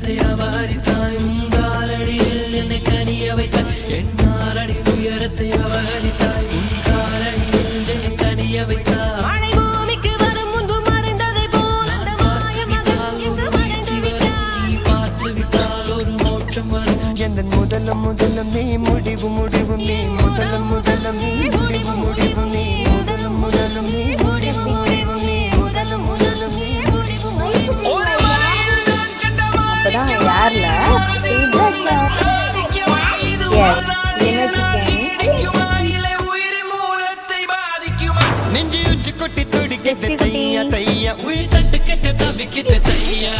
உயரத்தை அபகரித்தாய் உங்காலடியில் என்னை கனிய வைத்தாய் என்னாரடி உயரத்தை அபகரித்தாய் உங்காலடியில் என்னை கனிய வைத்தாய் மழை பூமிக்கு வரும் முன்பு மறைந்ததை போல் அந்த மாய மகன் இங்கு மறைந்து விட்டான் நீ பார்த்து விட்டால் ஒரு மோட்சம் வரும் எந்த முதலம் முதலம் நீ முடிவு முடிவு நீ முதலம் முதலம் நீ முடிவு முடிவு நீ முதலம் முதலம் நீ முடிவு முடிவு நீ முதலம் முதலம் நீ முடிவு முடிவு அப்பதான் யார்ல நெஞ்சு உச்சி கொட்டி துடிக்கிட்டு தையா தையா உயிர் தட்டு கெட்டு தவிக்கிட்டு தையா